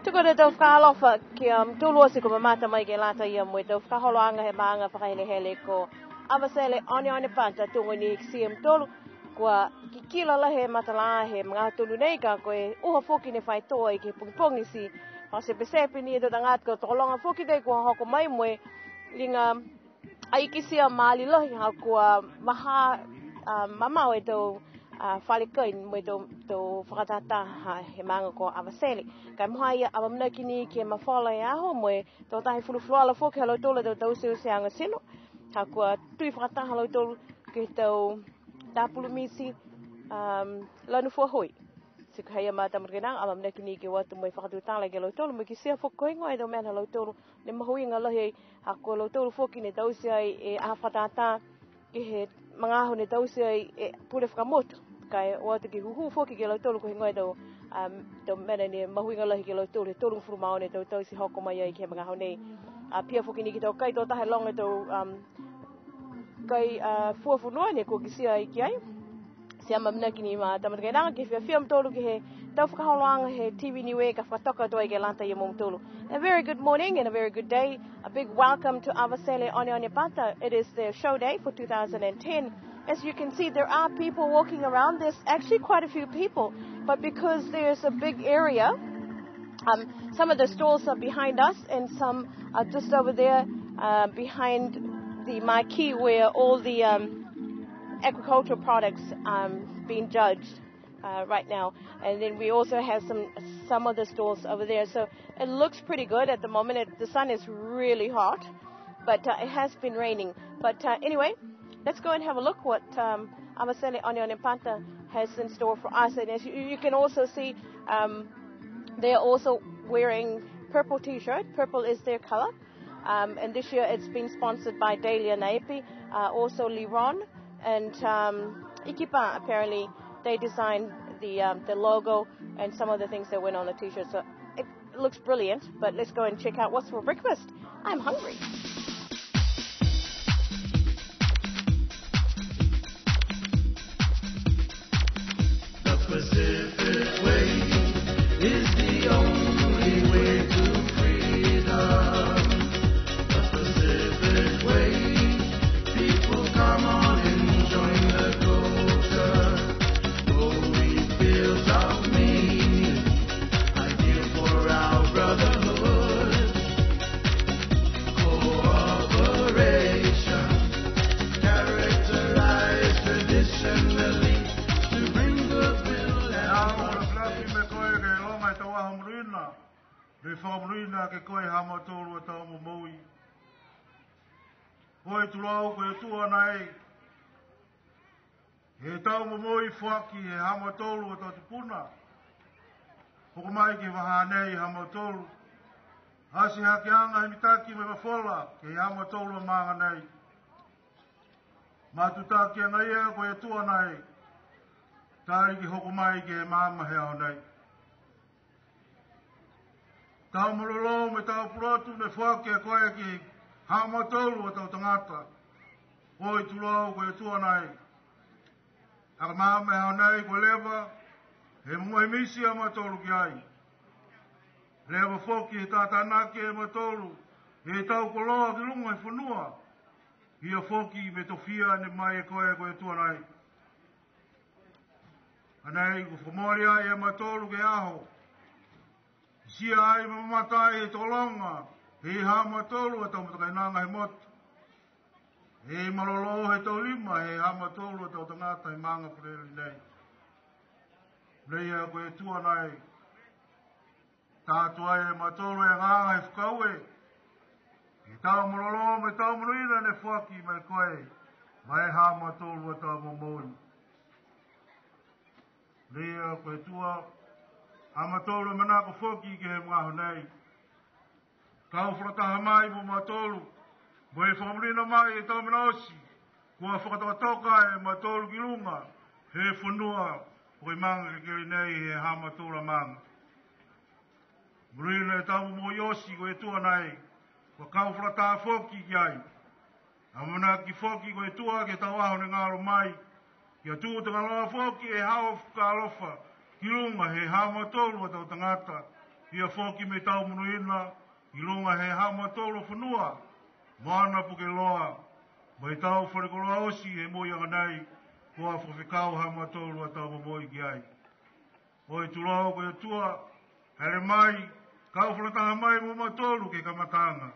Tuko de tof ka alofa ki tuluosi ko mata mai ke lata ia mo tof ka holoanga he manga whakaile hele ko avasele oni panta tungo ni xiam tolu kwa kikila la he matala he mga tulu nei ka ko e uha foki ne fai toi ke pungpongi si pase pesepi ni do dangat ko tolonga foki de ko hoko mai mo linga ai kisia mali la ha ko maha mama we to falikoin mo to whakatata he manga ko avasele kai mohai avamna kini ke mafola ya ho mo to tahi fulufluala foki halo tole do tausi anga sino ha ko tui whakata halo tole ke to tapulu misi lanu fo hoi sikaya mata mrgenang avamna kini ke watu mo whakatutala ke lo tole mo ki sia fokoi ngoi do men halo tole ne mahui ngala he ha ko lo tole foki ne tausi ai e whakatata ke he mga ho ne tausi ai e pule whakamoto kai watu ki huhu foki ke lo tolu ko ngoi do mena ni mahuinga lahi ke lo tolu furu maone to tausi hoko mai ai ke mga ho nei pia foki ni ki to kai to tahe longa to kai fuafu noa ne ko ki sia ai ki ai sia mamna ki ni ma tamat kai danga ki film tolu ki he tau whakaholanga he TV niwe ka whatoka toi ke lanta i mong tolu. A very good morning and a very good day. A big welcome to Avasele Oni Pata. It is their show day for 2010. As you can see, there are people walking around. There's actually quite a few people, but because there's a big area, some of the stalls are behind us and some are just over there behind the marquee where all the agricultural products being judged right now. And then we also have some of the stalls over there. So it looks pretty good at the moment. The sun is really hot, but it has been raining. But anyway, let's go and have a look what Avasele Oni Panta has in store for us. And as you can also see, they are also wearing purple t-shirt. Purple is their color. And this year it's been sponsored by Delia Naipi, also Liron, and Ikipa. Apparently they designed the logo and some of the things that went on the t-shirt. So it looks brilliant, but let's go and check out what's for breakfast. I'm hungry. Pacific way is the only way to freedom. The Pacific way, people come on and join the culture. Growing fields of meaning, ideal for our brotherhood. Cooperation, characterized traditionally. Me whamruina ke koe hamatoro a tau momoui. Koe tulau koe tua nei. He tau momoui whaki he hamatoro a tau tupuna. Hoko mai ke wahanei hamatoro. Hasi hake anga he mitaki me mawhola ke he hamatoro a maanga nei. Matutaki anga ia koe tua nei. Tari ki hoko mai ke he mama heo nei. Tau malolo me tau purotu me whake a koe ki hamatolu a tau tangata. Hoi tulau koe tua nei. Aka maa me hao nei koe lewa, he mua misi a matolu ki ai. Lewa whoki he tātānake e matolu, he tau koloa ki lunga e whanua. Hia whoki me tofia ne mai e koe tua nei. Anei ko whamori ai e matolu ke aho. Sia ai mamatai e tolonga, he hamatolu a tau matakainanga he motu. He malolo he tau lima, he hamatolu a tau tangata he manga pureli nei. Leia koe tua nei. Tātua e matolu e nganga he whakaue. He tau malolo me tau manuina ne whaki mai koe, mai hamatolu a tau mamoi. Leia koe tua Amatolu manako whoki ke he mga honei. Kau whakataha mai mo matolu. Mo e whakamrina mai e tau manaosi. Kua whakatatoka e matolu ki lunga. He whanua. Koe manga ke kiri nei he hamatolu manga. Murina e tau mo yosi koe tua nei. Kua kau whakataha whoki ki ai. Amana ki whoki koe tua ke tau aho ne ngaro mai. Kia tūtanga loa whoki e hao whakalofa. Kilunga he hamatolu a tau tangata. ia foki me tau munuina, i longa he hama tolo whanua, mana puke loa, mai tau whanekoloa osi he moi anganai, kua whawhikau hama tolo a tau mamoi ki ai. Oi tulao koe tua, here mai, kau whanatanga mai mo matolu ke kamatanga.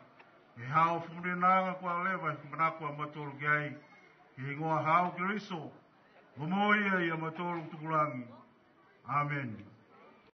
E hao whumunenanga kua lewa, manakua matolu ki ai, ke ngoa hao ki riso, mamoi ai a matolu tukulangi. Amen.